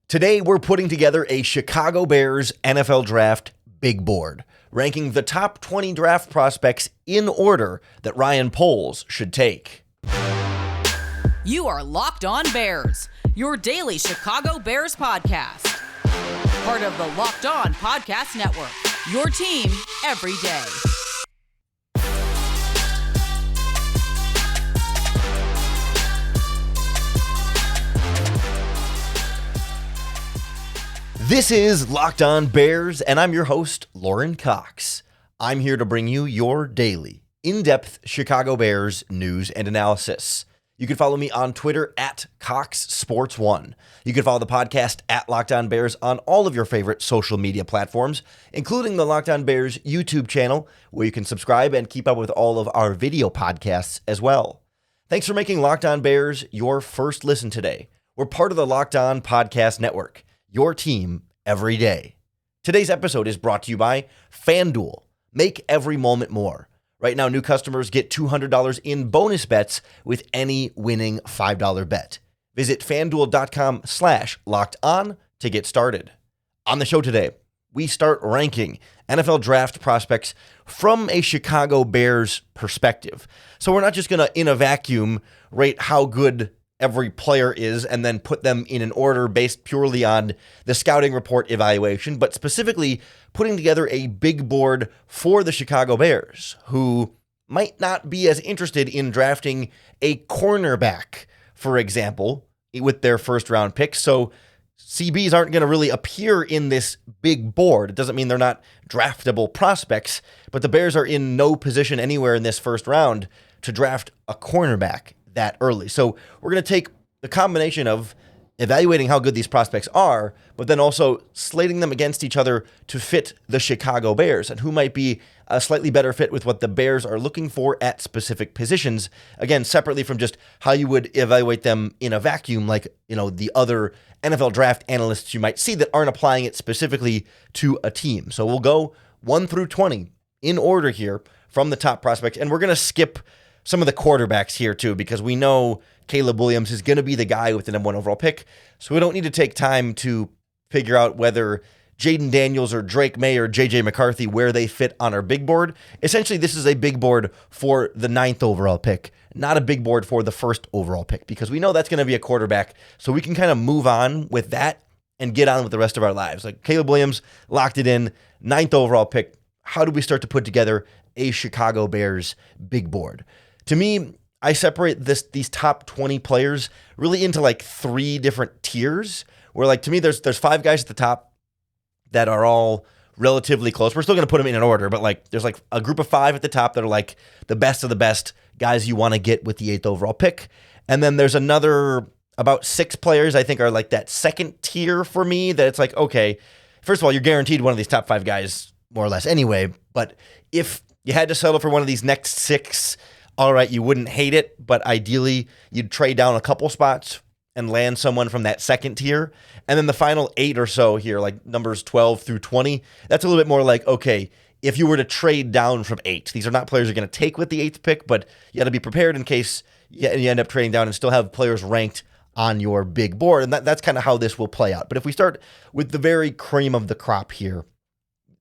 Today, we're putting together a Chicago Bears NFL Draft Big Board, ranking the top 20 draft prospects in order that Ryan Poles should take. You are Locked On Bears, your daily Chicago Bears podcast. Part of the Locked On Podcast Network, your team every day. This is Locked On Bears, and I'm your host, Lauren Cox. I'm here to bring you your daily, in-depth Chicago Bears news and analysis. You can follow me on Twitter at CoxSports1. You can follow the podcast at Locked On Bears on all of your favorite social media platforms, including the Locked On Bears YouTube channel, where you can subscribe and keep up with all of our video podcasts as well. Thanks for making Locked On Bears your first listen today. We're part of the Locked On Podcast Network, your team every day. Today's episode is brought to you by FanDuel. Make every moment more. Right now, new customers get $200 in bonus bets with any winning $5 bet. Visit FanDuel.com/lockedon to get started. On the show today, we start ranking NFL draft prospects from a Chicago Bears perspective. So we're not just going to, in a vacuum, rate how good every player is and then put them in an order based purely on the scouting report evaluation, but specifically putting together a big board for the Chicago Bears, who might not be as interested in drafting a cornerback, for example, with their first round pick. So CBs aren't going to really appear in this big board. It doesn't mean they're not draftable prospects, but the Bears are in no position anywhere in this first round to draft a cornerback that early. So we're going to take the combination of evaluating how good these prospects are, but then also slating them against each other to fit the Chicago Bears and who might be a slightly better fit with what the Bears are looking for at specific positions. Again, separately from just how you would evaluate them in a vacuum, like, the other NFL draft analysts you might see that aren't applying it specifically to a team. So we'll go 1 through 20 in order here from the top prospects, and we're going to skip some of the quarterbacks here too, because we know Caleb Williams is going to be the guy with the number 1 overall pick. So we don't need to take time to figure out whether Jaden Daniels or Drake May or JJ McCarthy, where they fit on our big board. Essentially, this is a big board for the 9th overall pick, not a big board for the 1st overall pick, because we know that's going to be a quarterback. So we can kind of move on with that and get on with the rest of our lives. Like Caleb Williams, locked it in, 9th overall pick. How do we start to put together a Chicago Bears big board? To me, I separate these top 20 players really into like 3 different tiers, where to me, there's 5 guys at the top that are all relatively close. We're still going to put them in an order, but there's a group of 5 at the top that are the best of the best guys you want to get with the 8th overall pick. And then there's another about 6 players I think are that second tier for me, that it's okay, first of all, you're guaranteed one of these top 5 guys more or less anyway, but if you had to settle for one of these next 6, all right, you wouldn't hate it, but ideally you'd trade down a couple spots and land someone from that second tier. And then the final 8 or so here, numbers 12 through 20, that's a little bit more okay, if you were to trade down from 8, these are not players you're going to take with the 8th pick, but you got to be prepared in case you end up trading down and still have players ranked on your big board. And that's kind of how this will play out. But if we start with the very cream of the crop here,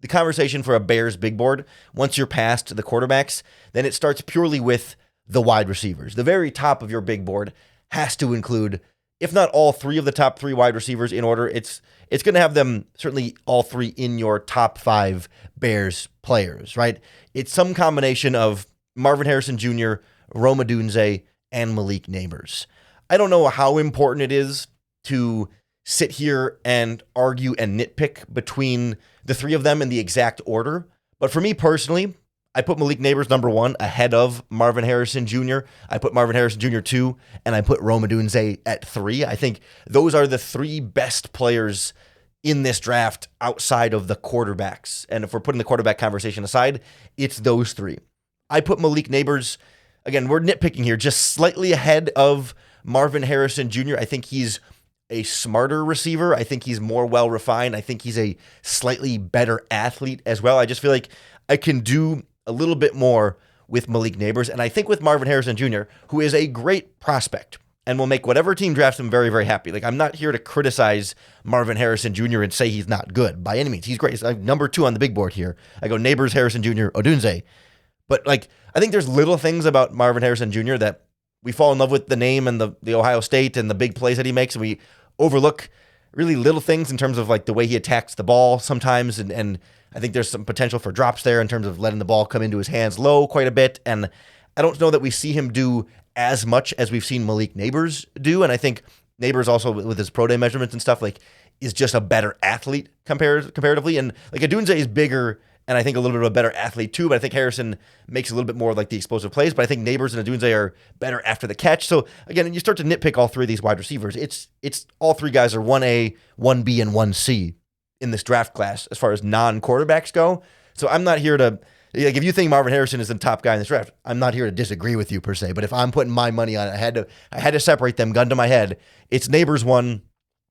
the conversation for a Bears big board, once you're past the quarterbacks, then it starts purely with the wide receivers. The very top of your big board has to include, if not all 3 of the top 3 wide receivers in order, it's going to have them certainly all 3 in your top 5 Bears players, right? It's some combination of Marvin Harrison Jr., Rome Odunze, and Malik Nabers. I don't know how important it is to sit here and argue and nitpick between the 3 of them in the exact order. But for me personally, I put Malik Nabers number 1 ahead of Marvin Harrison Jr. I put Marvin Harrison Jr. 2, and I put Rome Odunze at 3. I think those are the 3 best players in this draft outside of the quarterbacks. And if we're putting the quarterback conversation aside, it's those 3. I put Malik Nabers, again, we're nitpicking here, just slightly ahead of Marvin Harrison Jr. I think he's a smarter receiver. I think he's more well-refined. I think he's a slightly better athlete as well. I just feel like I can do a little bit more with Malik Nabers. And I think with Marvin Harrison Jr., who is a great prospect, and will make whatever team drafts him very, very happy. Like, I'm not here to criticize Marvin Harrison Jr. and say he's not good by any means. He's great. He's number 2 on the big board here. I go Neighbors, Harrison Jr., Odunze. But like, I think there's little things about Marvin Harrison Jr. that we fall in love with the name and the Ohio State and the big plays that he makes, and we overlook really little things in terms of like the way he attacks the ball sometimes. And I think there's some potential for drops there in terms of letting the ball come into his hands low quite a bit. And I don't know that we see him do as much as we've seen Malik Neighbors do. And I think Neighbors also with his pro day measurements and stuff like is just a better athlete comparatively. And like Odunze is bigger and I think a little bit of a better athlete too, but I think Harrison makes a little bit more like the explosive plays, but I think Neighbors and Odunze are better after the catch. So again, you start to nitpick all 3 of these wide receivers. It's all 3 guys are 1A, 1B, and 1C in this draft class as far as non-quarterbacks go. So I'm not here to, like, if you think Marvin Harrison is the top guy in this draft, I'm not here to disagree with you per se, but if I'm putting my money on it, I had to separate them, gun to my head. It's Neighbors 1,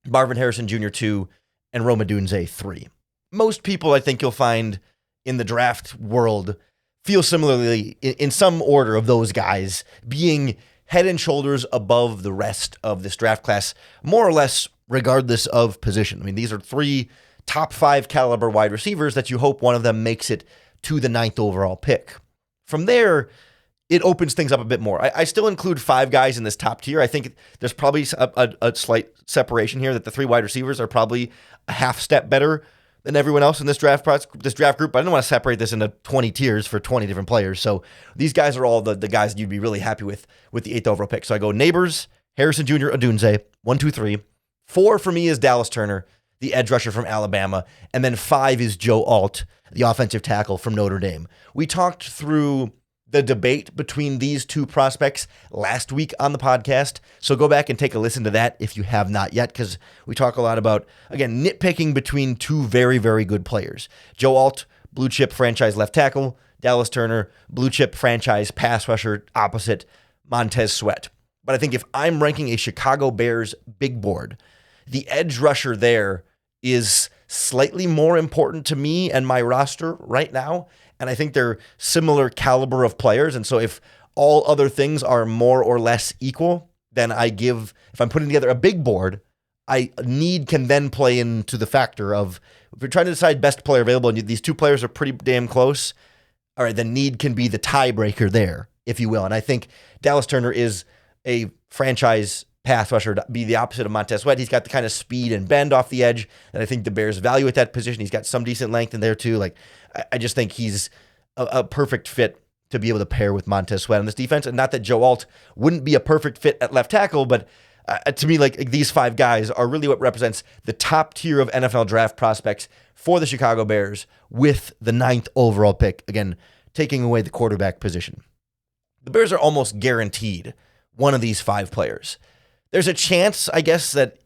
Marvin Harrison Jr. 2, and Rome Odunze 3. Most people I think you'll find in the draft world feel similarly in some order of those guys being head and shoulders above the rest of this draft class, more or less regardless of position. I mean, these are 3 top 5 caliber wide receivers that you hope one of them makes it to the 9th overall pick. From there, it opens things up a bit more. I still include 5 guys in this top tier. I think there's probably a slight separation here that the 3 wide receivers are probably a half step better than everyone else in this draft group. But I don't want to separate this into 20 tiers for 20 different players. So these guys are all the guys that you'd be really happy with the 8th overall pick. So I go Neighbors, Harrison Jr., Odunze, 1, 2, 3. 4 for me is Dallas Turner, the edge rusher from Alabama. And then 5 is Joe Alt, the offensive tackle from Notre Dame. We talked through the debate between these 2 prospects last week on the podcast. So go back and take a listen to that if you have not yet, because we talk a lot about, again, nitpicking between 2 very, very good players. Joe Alt, blue chip franchise left tackle. Dallas Turner, blue chip franchise pass rusher opposite Montez Sweat. But I think if I'm ranking a Chicago Bears big board, the edge rusher there is slightly more important to me and my roster right now. And I think they're similar caliber of players. And so if all other things are more or less equal, then if I'm putting together a big board, need can then play into the factor of, if you're trying to decide best player available and these 2 players are pretty damn close, all right, then need can be the tiebreaker there, if you will. And I think Dallas Turner is a franchise pass rusher, to be the opposite of Montez Sweat. He's got the kind of speed and bend off the edge that I think the Bears value at that position. He's got some decent length in there too. Like, I just think he's a perfect fit to be able to pair with Montez Sweat on this defense. And not that Joe Alt wouldn't be a perfect fit at left tackle, but to me, like, these 5 guys are really what represents the top tier of NFL draft prospects for the Chicago Bears with the 9th overall pick. Again, taking away the quarterback position. The Bears are almost guaranteed one of these 5 players. There's a chance, I guess, that,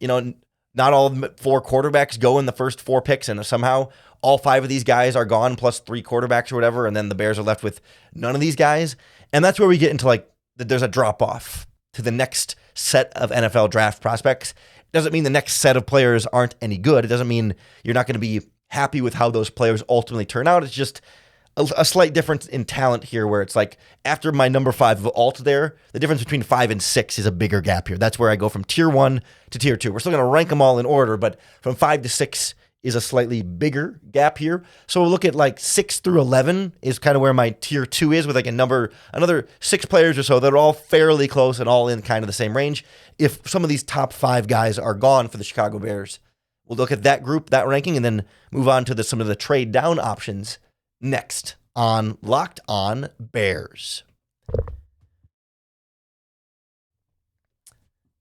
not all 4 quarterbacks go in the first 4 picks, and somehow all 5 of these guys are gone, plus 3 quarterbacks or whatever, and then the Bears are left with none of these guys. And that's where we get into, like, there's a drop-off to the next set of NFL draft prospects. It doesn't mean the next set of players aren't any good. It doesn't mean you're not going to be happy with how those players ultimately turn out. It's just a slight difference in talent here, where it's like, after my number 5 of Alt there, the difference between 5 and 6 is a bigger gap here. That's where I go from tier 1 to tier 2. We're still going to rank them all in order, but from 5 to 6 is a slightly bigger gap here. So we'll look at like 6 through 11 is kind of where my tier 2 is, with like another 6 players or so that are all fairly close and all in kind of the same range. If some of these top 5 guys are gone for the Chicago Bears, we'll look at that group, that ranking, and then move on to some of the trade down options next on Locked On Bears.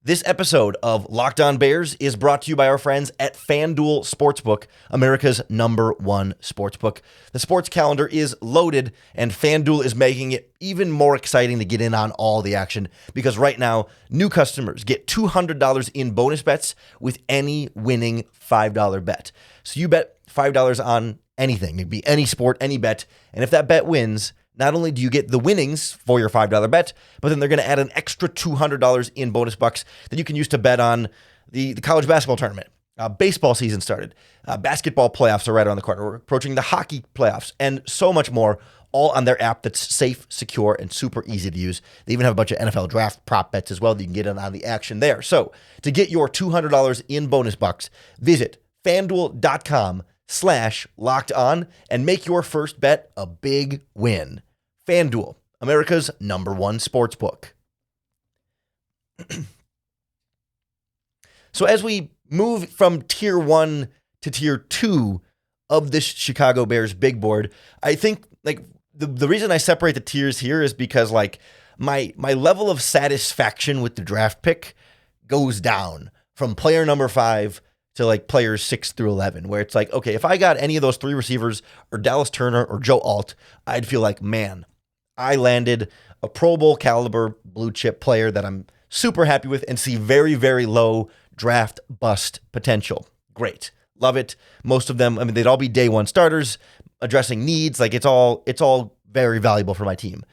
This episode of Locked On Bears is brought to you by our friends at FanDuel Sportsbook, America's #1 sportsbook. The sports calendar is loaded, and FanDuel is making it even more exciting to get in on all the action, because right now, new customers get $200 in bonus bets with any winning $5 bet. So you bet $5 on anything. It could be any sport, any bet, and if that bet wins, not only do you get the winnings for your $5 bet, but then they're going to add an extra $200 in bonus bucks that you can use to bet on the college basketball tournament. Baseball season started. Basketball playoffs are right around the corner. We're approaching the hockey playoffs and so much more, all on their app that's safe, secure, and super easy to use. They even have a bunch of NFL draft prop bets as well that you can get in on the action there. So to get your $200 in bonus bucks, visit FanDuel.com/lockedon and make your first bet a big win. FanDuel, America's #1 sportsbook. So as we move from tier 1 to tier 2 of this Chicago Bears big board, I think like the reason I separate the tiers here is because like my level of satisfaction with the draft pick goes down from player number 5 to like players 6 through 11, where it's like, okay, if I got any of those 3 receivers or Dallas Turner or Joe Alt, I'd feel like, man, I landed a Pro Bowl caliber blue chip player that I'm super happy with and see very, very low draft bust potential. Great. Love it. Most of them, I mean, they'd all be day 1 starters, addressing needs. Like it's all very valuable for my team.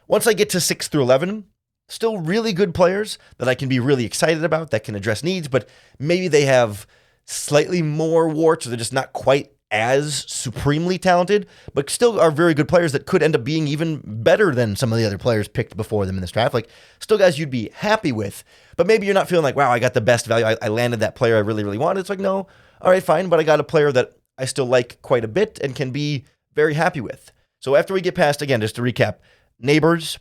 Once I get to 6 through 11, still really good players that I can be really excited about that can address needs, but maybe they have slightly more warts or they're just not quite as supremely talented, but still are very good players that could end up being even better than some of the other players picked before them in this draft. Like still guys you'd be happy with, but maybe you're not feeling like, wow, I got the best value. I landed that player I really, really wanted. It's like, no, all right, fine, but I got a player that I still like quite a bit and can be very happy with. So after we get past, again, just to recap, Neighbors,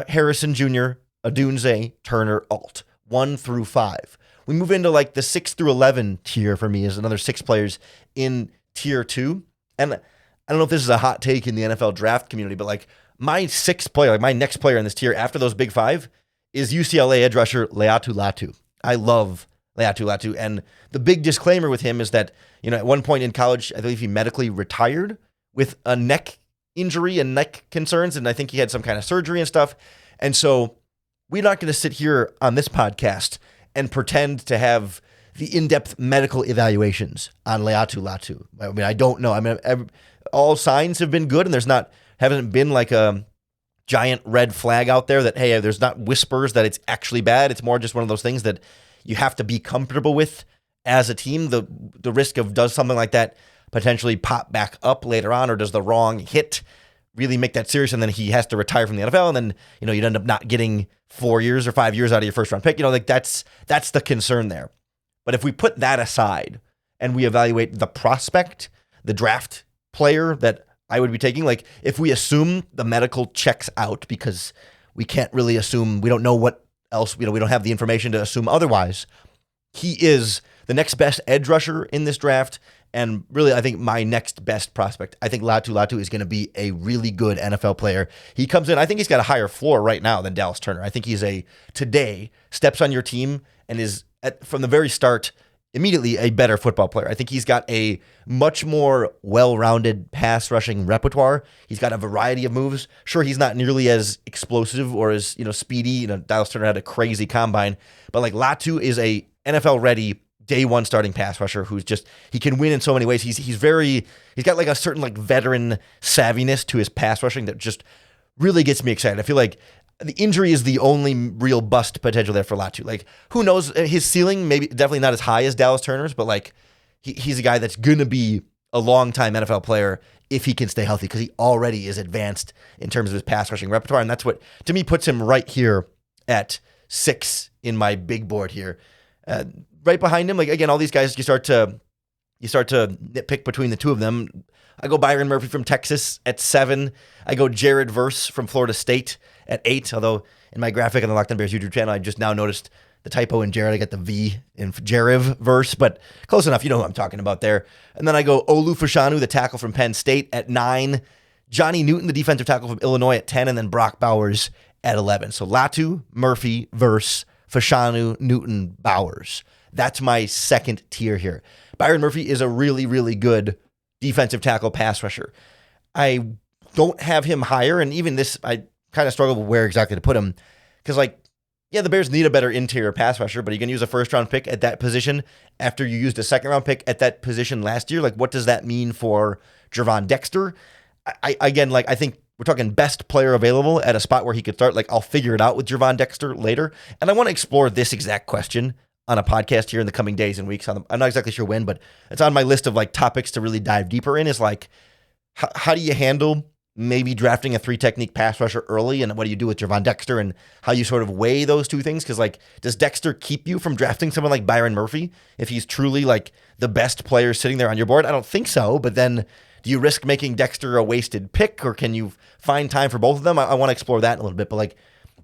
Harrison Jr., Odunze, Turner, Alt, 1 through 5. We move into like the 6 through 11 tier for me is another 6 players in tier 2. And I don't know if this is a hot take in the NFL draft community, but like my 6th player, like my next player in this tier after those big 5 is UCLA edge rusher Leatu Latu. I love Leatu Latu. And the big disclaimer with him is that, you know, at one point in college, I believe he medically retired with a neck injury and neck concerns. And I think he had some kind of surgery and stuff. And so we're not going to sit here on this podcast and pretend to have the in-depth medical evaluations on Leatu Latu. I mean, I don't know. I mean, all signs have been good, and haven't been like a giant red flag out there that, hey, there's not whispers that it's actually bad. It's more just one of those things that you have to be comfortable with as a team. The risk of does something like that potentially pop back up later on, or does the wrong hit really make that serious, and then he has to retire from the NFL, and then, you know, you'd end up not getting 4 years or 5 years out of your first round pick. You know, like that's the concern there. But if we put that aside and we evaluate the prospect, the draft player that I would be taking, like if we assume the medical checks out, because we can't really assume, we don't know what else, you know, we don't have the information to assume otherwise, he is the next best edge rusher in this draft. And really, I think my next best prospect. I think Leatu Latu is going to be a really good NFL player. He comes in, I think he's got a higher floor right now than Dallas Turner. I think he's today steps on your team and is, from the very start, immediately a better football player. I think he's got a much more well-rounded pass rushing repertoire. He's got a variety of moves. Sure, he's not nearly as explosive or as, you know, speedy. You know, Dallas Turner had a crazy combine, but like Latu is a NFL-ready day 1 starting pass rusher who's just, he can win in so many ways. He's got like a certain like veteran savviness to his pass rushing that just really gets me excited. I feel like the injury is the only real bust potential there for Latu. Like, who knows, his ceiling, maybe definitely not as high as Dallas Turner's, but like he's a guy that's going to be a long-time NFL player if he can stay healthy, because he already is advanced in terms of his pass rushing repertoire. And that's what, to me, puts him right here at 6 in my big board here. Right behind him, like again, all these guys, you start to nitpick between the two of them. I go Byron Murphy from Texas at 7. I go Jared Verse from Florida State at 8. Although in my graphic on the Locked On Bears YouTube channel, I just now noticed the typo in Jared. I got the V in Jared Verse, but close enough. You know who I'm talking about there. And then I go Olu Fashanu, the tackle from Penn State, at 9. Johnny Newton, the defensive tackle from Illinois, at 10, and then Brock Bowers at 11. So Latu, Murphy, Verse, Fashanu, Newton, Bowers. That's my second tier here. Byron Murphy is a really, really good defensive tackle pass rusher. I don't have him higher, and even this, I kind of struggle with where exactly to put him, because like, yeah, the Bears need a better interior pass rusher, but you can use a first-round pick at that position after you used a second-round pick at that position last year. Like, what does that mean for Gervon Dexter? I think we're talking best player available at a spot where he could start. Like, I'll figure it out with Gervon Dexter later, and I want to explore this exact question on a podcast here in the coming days and weeks. I'm not exactly sure when, but it's on my list of like topics to really dive deeper in, is like, how do you handle maybe drafting a 3-technique pass rusher early, and what do you do with Javon Dexter and how you sort of weigh those two things? Because, like, does Dexter keep you from drafting someone like Byron Murphy if he's truly, like, the best player sitting there on your board? I don't think so, but then do you risk making Dexter a wasted pick, or can you find time for both of them? I want to explore that a little bit, but, like,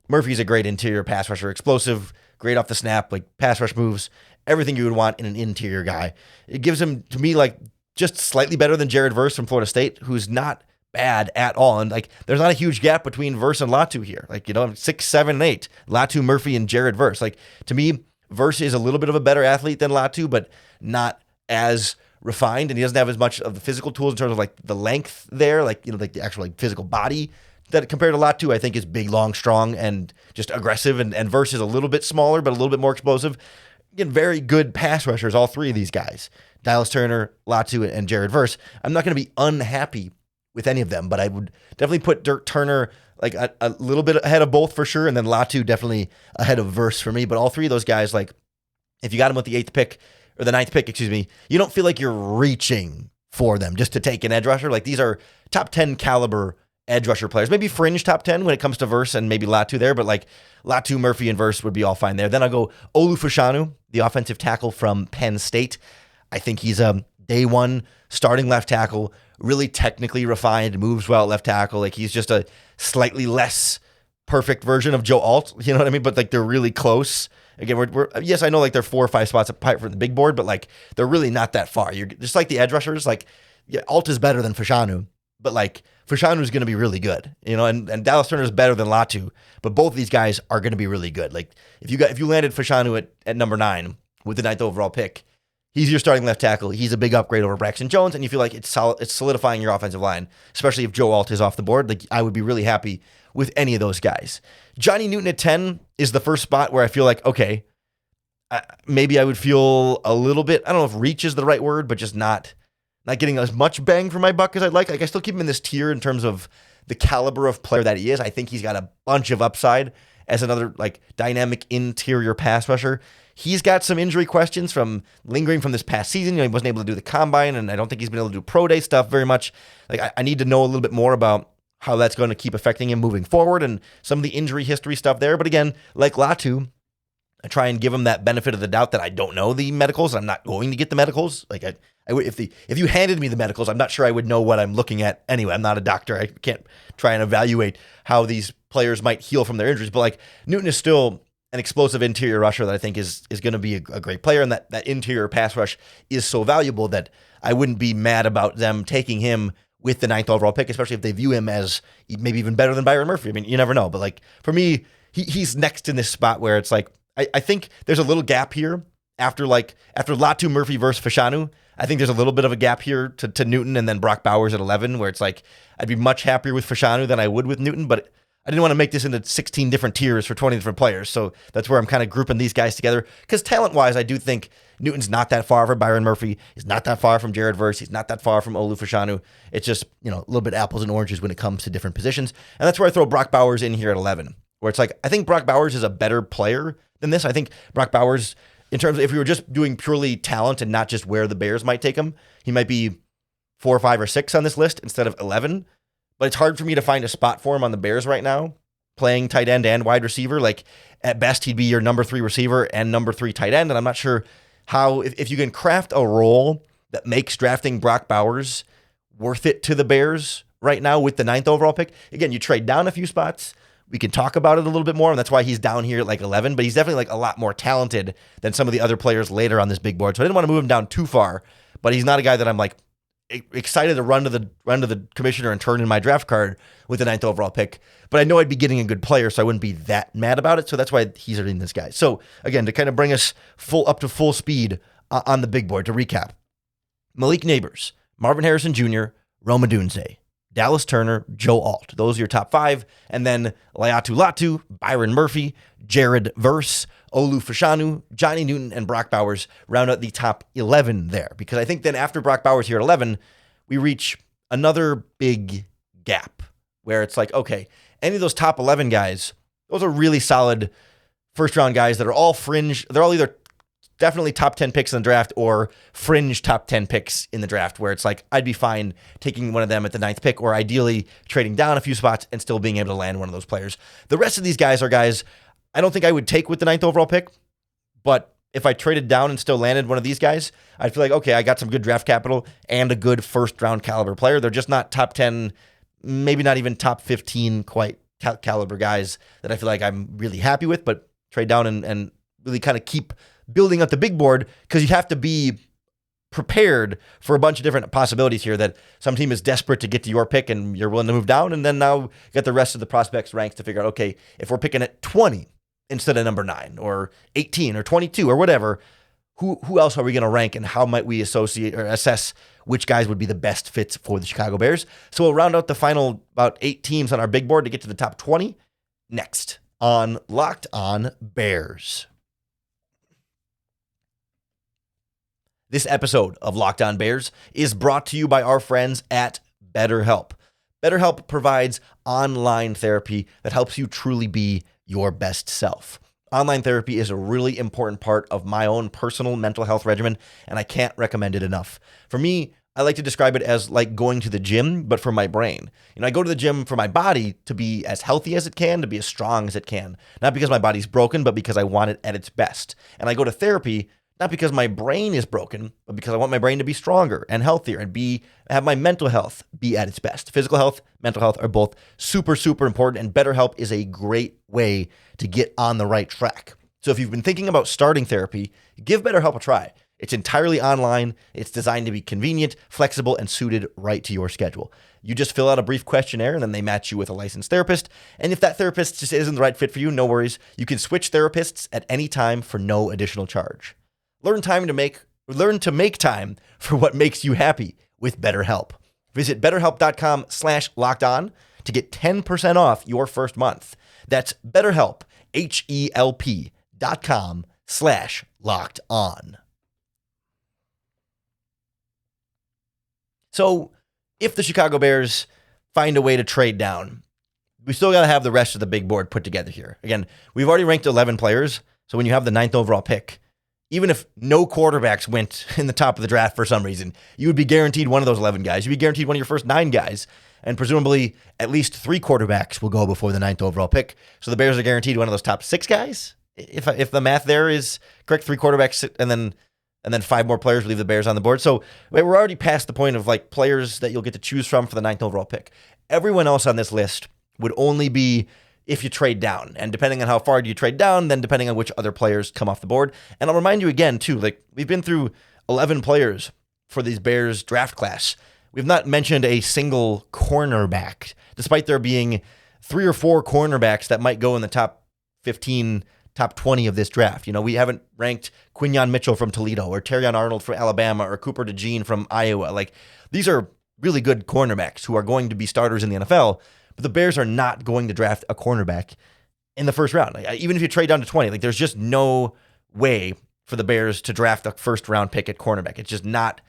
Murphy's a great interior pass rusher, explosive, great off the snap, like, pass rush moves, everything you would want in an interior guy. It gives him, to me, like, just slightly better than Jared Verse from Florida State, who's not bad at all. And, like, there's not a huge gap between Verse and Latu here. Like, 6, 7, and 8. Latu, Murphy, and Jared Verse. Like, to me, Verse is a little bit of a better athlete than Latu, but not as refined, and he doesn't have as much of the physical tools in terms of, like, the length there, like, like the actual, like, physical body that compared to Latu, I think, is big, long, strong, and just aggressive. And Verse is a little bit smaller, but a little bit more explosive. Again, very good pass rushers, all three of these guys. Dallas Turner, Latu, and Jared Verse. I'm not going to be unhappy with any of them, but I would definitely put Dirk Turner like a little bit ahead of both for sure, and then Latu definitely ahead of Verse for me. But all three of those guys, like, if you got them with the 8th pick, or the 9th pick, excuse me, you don't feel like you're reaching for them just to take an edge rusher. Like, these are top 10 caliber edge rusher players. Maybe fringe top 10 when it comes to Verse and maybe Latu there, but, like, Latu, Murphy, and Verse would be all fine there. Then I'll go Olu Fashanu, the offensive tackle from Penn State. I think he's a day one starting left tackle, really technically refined, moves well at left tackle. Like, he's just a slightly less perfect version of Joe Alt, you know what I mean? But, like, they're really close. Again, we're yes, I know, like, they're 4 or 5 spots apart from the big board, but, like, they're really not that far. You're just like the edge rushers. Like, yeah, Alt is better than Fashanu, but, like, Fashanu is going to be really good, and Dallas Turner is better than Latu, but both of these guys are going to be really good. Like, if you landed Fashanu at number 9 with the 9th overall pick, he's your starting left tackle. He's a big upgrade over Braxton Jones, and you feel like it's solidifying your offensive line, especially if Joe Alt is off the board. Like, I would be really happy with any of those guys. Johnny Newton at 10 is the first spot where I feel like, okay, maybe I would feel a little bit, I don't know if reach is the right word, but just not getting as much bang for my buck as I'd like. Like, I still keep him in this tier in terms of the caliber of player that he is. I think he's got a bunch of upside as another, like, dynamic interior pass rusher. He's got some injury questions from lingering from this past season. He wasn't able to do the combine, and I don't think he's been able to do pro day stuff very much. Like, I need to know a little bit more about how that's going to keep affecting him moving forward and some of the injury history stuff there. But again, like Latu, I try and give him that benefit of the doubt that I don't know the medicals. I'm not going to get the medicals. Like, if you handed me the medicals, I'm not sure I would know what I'm looking at anyway. I'm not a doctor. I can't try and evaluate how these players might heal from their injuries. But, like, Newton is still an explosive interior rusher that I think is going to be a great player, and that interior pass rush is so valuable that I wouldn't be mad about them taking him with the 9th overall pick, especially if they view him as maybe even better than Byron Murphy. I mean, you never know. But, like, for me, he's next in this spot where it's like, I think there's a little gap here after Latu, Murphy versus Fashanu. I think there's a little bit of a gap here to Newton and then Brock Bowers at 11, where it's like, I'd be much happier with Fashanu than I would with Newton, but I didn't want to make this into 16 different tiers for 20 different players. So that's where I'm kind of grouping these guys together. Because talent-wise, I do think Newton's not that far from Byron Murphy. He's not that far from Jared Verse. He's not that far from Olu Fashanu. It's just, a little bit apples and oranges when it comes to different positions. And that's where I throw Brock Bowers in here at 11, where it's like, I think Brock Bowers is a better player than this. I think Brock Bowers, in terms of if we were just doing purely talent and not just where the Bears might take him, he might be 4, 5, or 6 on this list instead of 11. But it's hard for me to find a spot for him on the Bears right now, playing tight end and wide receiver. Like, at best, he'd be your number 3 receiver and number 3 tight end. And I'm not sure how, if you can craft a role that makes drafting Brock Bowers worth it to the Bears right now with the 9th overall pick. Again, you trade down a few spots. We can talk about it a little bit more, and that's why he's down here at like 11, but he's definitely like a lot more talented than some of the other players later on this big board. So I didn't want to move him down too far, but he's not a guy that I'm like excited to run to the commissioner and turn in my draft card with the 9th overall pick. But I know I'd be getting a good player, so I wouldn't be that mad about it. So that's why he's in this guy. So again, to kind of bring us up to full speed on the big board, to recap: Malik Neighbors, Marvin Harrison Jr., Rome Odunze, Dallas Turner, Joe Alt. Those are your top 5. And then Laiatu Latu, Byron Murphy, Jared Verse, Olu Fashanu, Johnny Newton, and Brock Bowers round out the top 11 there. Because I think then after Brock Bowers here at 11, we reach another big gap where it's like, okay, any of those top 11 guys, those are really solid first-round guys that are all fringe. They're all either definitely top 10 picks in the draft or fringe top 10 picks in the draft where it's like I'd be fine taking one of them at the 9th pick or ideally trading down a few spots and still being able to land one of those players. The rest of these guys are guys I don't think I would take with the 9th overall pick, but if I traded down and still landed one of these guys, I'd feel like, okay, I got some good draft capital and a good first-round caliber player. They're just not top 10, maybe not even top 15 quite caliber guys that I feel like I'm really happy with, but trade down and really kind of keep building up the big board because you have to be prepared for a bunch of different possibilities here that some team is desperate to get to your pick and you're willing to move down, and then now you got the rest of the prospects ranks to figure out, okay, if we're picking at 20, instead of number 9 or 18 or 22 or whatever, who else are we going to rank and how might we associate or assess which guys would be the best fits for the Chicago Bears? So we'll round out the final about 8 teams on our big board to get to the top 20 next on Locked On Bears. This episode of Locked On Bears is brought to you by our friends at BetterHelp. BetterHelp provides online therapy that helps you truly be your best self. Online therapy is a really important part of my own personal mental health regimen, and I can't recommend it enough. For me, I like to describe it as like going to the gym, but for my brain. I go to the gym for my body to be as healthy as it can, to be as strong as it can. Not because my body's broken, but because I want it at its best. And I go to therapy not because my brain is broken, but because I want my brain to be stronger and healthier and have my mental health be at its best. Physical health, mental health are both super, super important, and BetterHelp is a great way to get on the right track. So if you've been thinking about starting therapy, give BetterHelp a try. It's entirely online. It's designed to be convenient, flexible, and suited right to your schedule. You just fill out a brief questionnaire, and then they match you with a licensed therapist. And if that therapist just isn't the right fit for you, no worries. You can switch therapists at any time for no additional charge. Learn to make time for what makes you happy with BetterHelp. Visit BetterHelp.com/lockedon to get 10% off your first month. That's BetterHelp, HELP.com/lockedon. So if the Chicago Bears find a way to trade down, we still got to have the rest of the big board put together here. Again, we've already ranked 11 players. So when you have the 9th overall pick, even if no quarterbacks went in the top of the draft for some reason, you would be guaranteed one of those 11 guys. You'd be guaranteed one of your first 9 guys. And presumably at least 3 quarterbacks will go before the 9th overall pick. So the Bears are guaranteed one of those top 6 guys. If the math there is correct, 3 quarterbacks and then 5 more players leave the Bears on the board. So we're already past the point of like players that you'll get to choose from for the 9th overall pick. Everyone else on this list would only be if you trade down. And depending on how far you trade down, then depending on which other players come off the board. And I'll remind you again, too, like we've been through 11 players for these Bears draft class. We've not mentioned a single cornerback, despite there being 3 or 4 cornerbacks that might go in the top 15, top 20 of this draft. We haven't ranked Quinyon Mitchell from Toledo or Terrion Arnold from Alabama or Cooper DeJean from Iowa. Like these are really good cornerbacks who are going to be starters in the NFL. But the Bears are not going to draft a cornerback in the first round. Like, even if you trade down to 20, like there's just no way for the Bears to draft a first round pick at cornerback. It's just not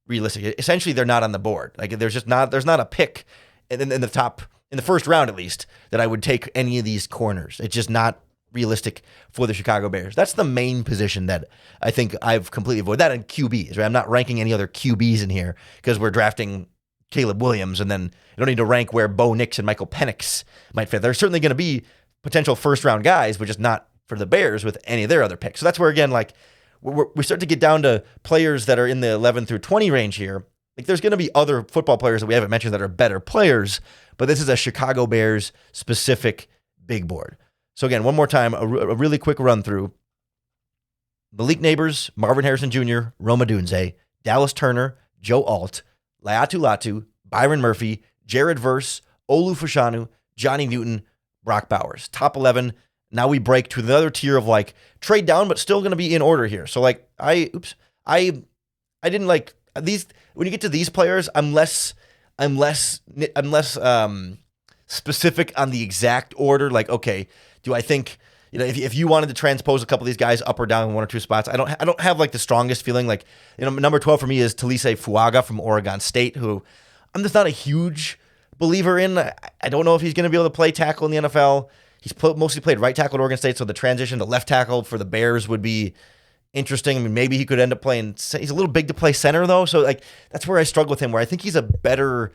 realistic. Essentially, they're not on the board. Like there's not a pick in the first round at least that I would take any of these corners. It's just not realistic for the Chicago Bears. That's the main position that I think I've completely avoided. That and QBs, right? I'm not ranking any other QBs in here because we're drafting Caleb Williams, and then you don't need to rank where Bo Nix and Michael Penix might fit. There's certainly going to be potential first-round guys, but just not for the Bears with any of their other picks. So that's where, again, like we start to get down to players that are in the 11 through 20 range here. Like there's going to be other football players that we haven't mentioned that are better players, but this is a Chicago Bears specific big board. So again, one more time, a really quick run through. Malik Neighbors, Marvin Harrison Jr., Roma Dunze, Dallas Turner, Joe Alt, Laiatu Latu, Byron Murphy, Jared Verse, Olu Fashanu, Johnny Newton, Brock Bowers. Top 11. Now we break to the other tier of like trade down, but still going to be in order here. So like I didn't like these. When you get to these players, I'm less specific on the exact order. Like, okay, do I think, if you wanted to transpose a couple of these guys up or down in 1 or 2 spots, I don't have like the strongest feeling. Like, number 12 for me is Talise Fuaga from Oregon State, who I'm just not a huge believer in. I don't know if he's going to be able to play tackle in the NFL. He's mostly played right tackle at Oregon State, so the transition to left tackle for the Bears would be interesting. I mean, maybe he could end up playing. He's a little big to play center though, so like that's where I struggle with him. Where I think he's a better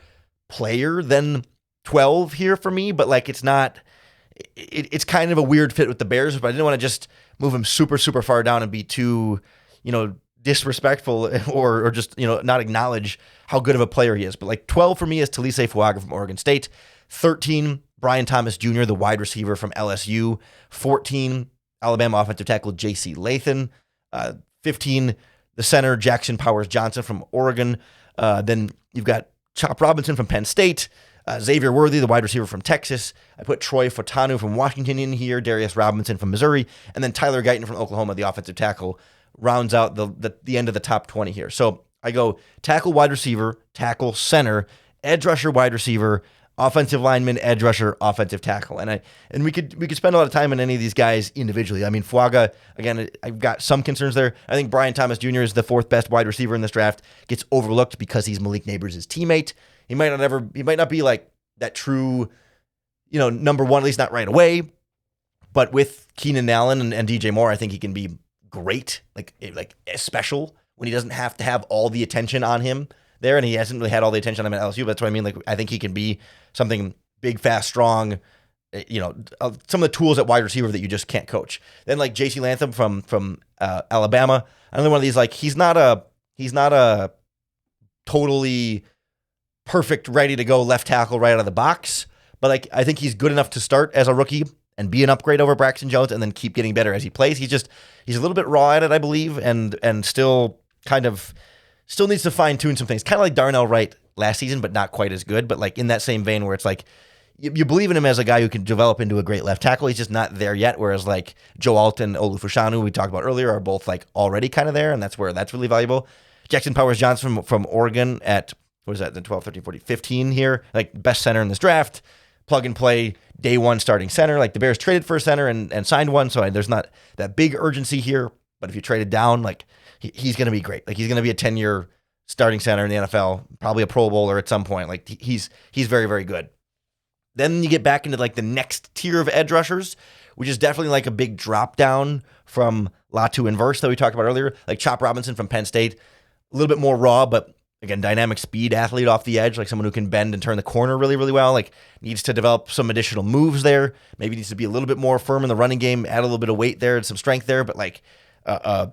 player than 12 here for me, but like it's not. It's kind of a weird fit with the Bears, but I didn't want to just move him super far down and be too, disrespectful or just not acknowledge how good of a player he is. But like 12 for me is Talise Fuaga from Oregon State, 13 Brian Thomas Jr., the wide receiver from LSU, 14 Alabama offensive tackle J.C. Lathan, 15 the center Jackson Powers Johnson from Oregon. Then you've got Chop Robinson from Penn State, Xavier Worthy, the wide receiver from Texas. I put Troy Fautanu from Washington in here, Darius Robinson from Missouri, and then Tyler Guyton from Oklahoma, the offensive tackle, rounds out the end of the top 20 here. So I go tackle, wide receiver, tackle, center, edge rusher, wide receiver, offensive lineman, edge rusher, offensive tackle. And we could spend a lot of time on any of these guys individually. I mean, Fuaga, again, I've got some concerns there. I think Brian Thomas Jr. is the fourth best wide receiver in this draft. Gets overlooked because he's Malik Nabers' teammate. He might not be like that true, number one, at least not right away. But with Keenan Allen and DJ Moore, I think he can be great, like special when he doesn't have to have all the attention on him there, and he hasn't really had all the attention on him at LSU. But that's what I mean. Like, I think he can be something big, fast, strong. Some of the tools at wide receiver that you just can't coach. Then like J.C. Latham from Alabama, another one of these. Like he's not a totally perfect, ready to go left tackle right out of the box. But like I think he's good enough to start as a rookie and be an upgrade over Braxton Jones, and then keep getting better as he plays. He's a little bit raw at it, I believe, and still needs to fine tune some things. Kind of like Darnell Wright last season, but not quite as good. But like in that same vein, where it's like you believe in him as a guy who can develop into a great left tackle. He's just not there yet. Whereas like Joe Alton, Olufushanu, we talked about earlier, are both like already kind of there, and that's where that's really valuable. Jackson Powers Johnson from Oregon at what is that? The 12, 13, 14, 15 here, like best center in this draft. Plug and play, day one starting center. Like the Bears traded for a center and signed one, so there's not that big urgency here. But if you traded down, like he's going to be great. Like he's going to be a 10-year starting center in the NFL, probably a Pro Bowler at some point. Like he's very, very good. Then you get back into like the next tier of edge rushers, which is definitely like a big drop down from Latu and Verse that we talked about earlier. Like Chop Robinson from Penn State, a little bit more raw, but again, dynamic speed athlete off the edge, like someone who can bend and turn the corner really, really well. Like needs to develop some additional moves there. Maybe needs to be a little bit more firm in the running game, add a little bit of weight there and some strength there. But like a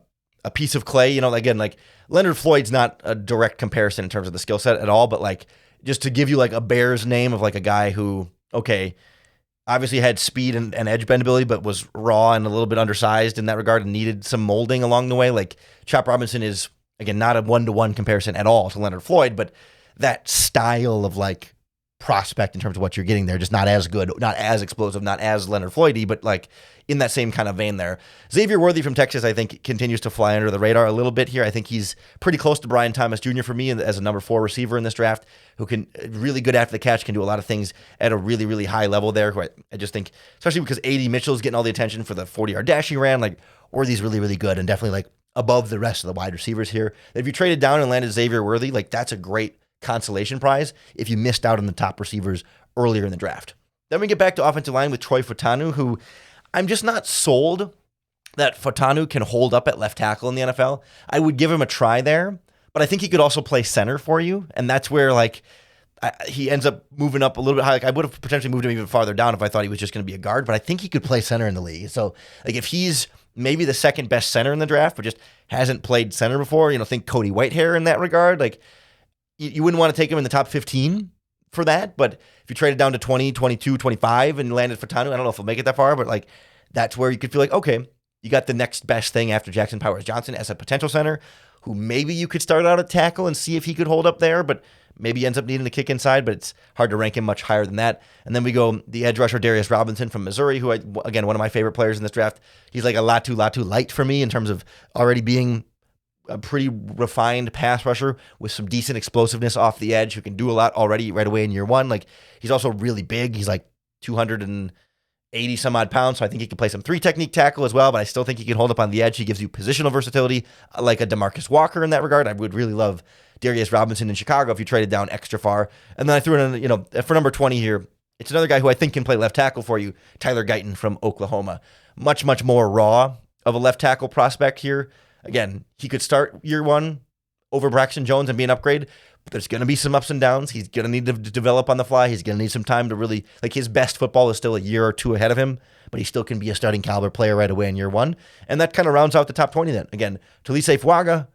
piece of clay, again, like Leonard Floyd's not a direct comparison in terms of the skill set at all. But like just to give you like a Bears name of like a guy who, okay, obviously had speed and edge bendability, but was raw and a little bit undersized in that regard and needed some molding along the way. Like Chop Robinson is, again, not a one-to-one comparison at all to Leonard Floyd, but that style of like prospect in terms of what you're getting there, just not as good, not as explosive, not as Leonard Floyd-y, but like in that same kind of vein there. Xavier Worthy from Texas, I think, continues to fly under the radar a little bit here. I think he's pretty close to Brian Thomas Jr. for me as a number 4 receiver in this draft, who can really good after the catch, can do a lot of things at a really, really high level there. Who I just think, especially because A.D. Mitchell's getting all the attention for the 40-yard dash he ran, like Worthy's really, really good and definitely like above the rest of the wide receivers here. If you traded down and landed Xavier Worthy, like that's a great consolation prize if you missed out on the top receivers earlier in the draft. Then we get back to offensive line with Troy Fautanu, who I'm just not sold that Fautanu can hold up at left tackle in the NFL. I would give him a try there, but I think he could also play center for you, and that's where like he ends up moving up a little bit high. Like I would have potentially moved him even farther down if I thought he was just going to be a guard, but I think he could play center in the league. So like if he's maybe the second best center in the draft, but just hasn't played center before, think Cody Whitehair in that regard. Like you wouldn't want to take him in the top 15 for that, but if you traded down to 20, 22, 25 and landed Fautanu, I don't know if he'll make it that far, but like that's where you could feel like, okay, you got the next best thing after Jackson Powers Johnson as a potential center who maybe you could start out at tackle and see if he could hold up there, but maybe ends up needing to kick inside, but it's hard to rank him much higher than that. And then we go the edge rusher Darius Robinson from Missouri, who, again, one of my favorite players in this draft. He's like a Latu light for me in terms of already being a pretty refined pass rusher with some decent explosiveness off the edge who can do a lot already right away in year one. Like he's also really big. He's like 280 some odd pounds, so I think he can play some 3 technique tackle as well, but I still think he can hold up on the edge. He gives you positional versatility like a DeMarcus Walker in that regard. I would really love Darius Robinson in Chicago if you traded down extra far. And then I threw in, for number 20 here, it's another guy who I think can play left tackle for you, Tyler Guyton from Oklahoma. Much, much more raw of a left tackle prospect here. Again, he could start year one over Braxton Jones and be an upgrade, but there's going to be some ups and downs. He's going to need to develop on the fly. He's going to need some time to really, like, his best football is still a year or two ahead of him, but he still can be a starting caliber player right away in year one. And that kind of rounds out the top 20 then. Again, Talise Fuaga,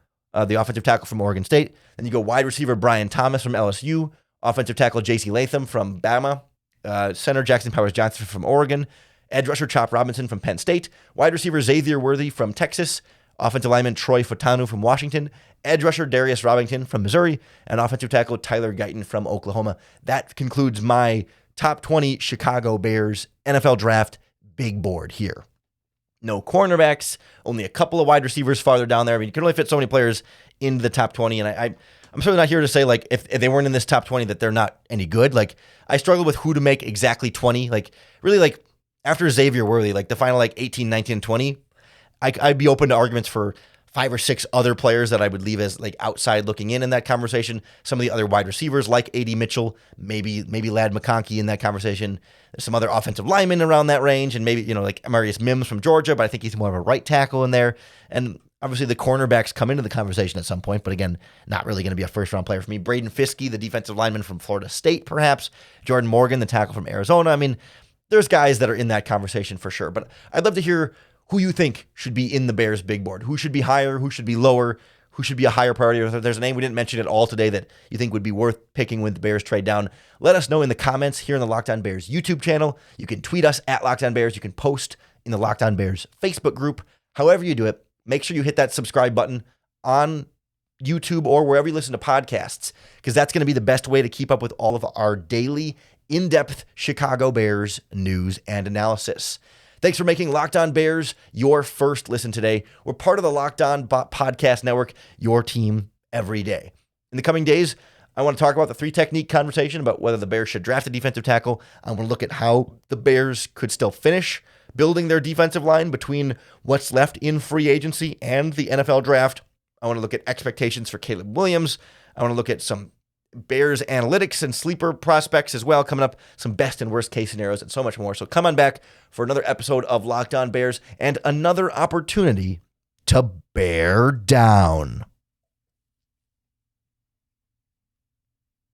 the offensive tackle from Oregon State. Then you go wide receiver Brian Thomas from LSU, offensive tackle J.C. Latham from Bama, center Jackson Powers Johnson from Oregon, edge rusher Chop Robinson from Penn State, wide receiver Xavier Worthy from Texas, offensive lineman Troy Fatanu from Washington, edge rusher Darius Robington from Missouri, and offensive tackle Tyler Guyton from Oklahoma. That concludes my top 20 Chicago Bears NFL draft big board here. No cornerbacks, only a couple of wide receivers farther down there. I mean, you can only fit so many players into the top 20, and I'm certainly not here to say, like, if they weren't in this top 20 that they're not any good. Like, I struggle with who to make exactly 20. Like, really, like, after Xavier Worthy, like, the final, like, 18, 19, 20, I'd be open to arguments for 5 or 6 other players that I would leave as, like, outside looking in that conversation. Some of the other wide receivers, like A.D. Mitchell, maybe Ladd McConkey in that conversation. There's some other offensive linemen around that range, and maybe, like Amarius Mims from Georgia, but I think he's more of a right tackle in there. And obviously the cornerbacks come into the conversation at some point, but again, not really going to be a first-round player for me. Braden Fiskey, the defensive lineman from Florida State, perhaps. Jordan Morgan, the tackle from Arizona. I mean, there's guys that are in that conversation for sure, but I'd love to hear who you think should be in the Bears big board. Who should be higher? Who should be lower? Who should be a higher priority? Or if there's a name we didn't mention at all today that you think would be worth picking when the Bears trade down, let us know in the comments here in the Locked On Bears YouTube channel. You can tweet us at Locked On Bears. You can post in the Locked On Bears Facebook group. However you do it, make sure you hit that subscribe button on YouTube or wherever you listen to podcasts, because that's going to be the best way to keep up with all of our daily, in-depth Chicago Bears news and analysis. Thanks for making Locked On Bears your first listen today. We're part of the Locked On Podcast Network, your team every day. In the coming days, I want to talk about the 3-technique conversation about whether the Bears should draft a defensive tackle. I want to look at how the Bears could still finish building their defensive line between what's left in free agency and the NFL draft. I want to look at expectations for Caleb Williams. I want to look at some Bears analytics and sleeper prospects as well, coming up, some best and worst case scenarios and so much more. So come on back for another episode of Locked On Bears and another opportunity to bear down.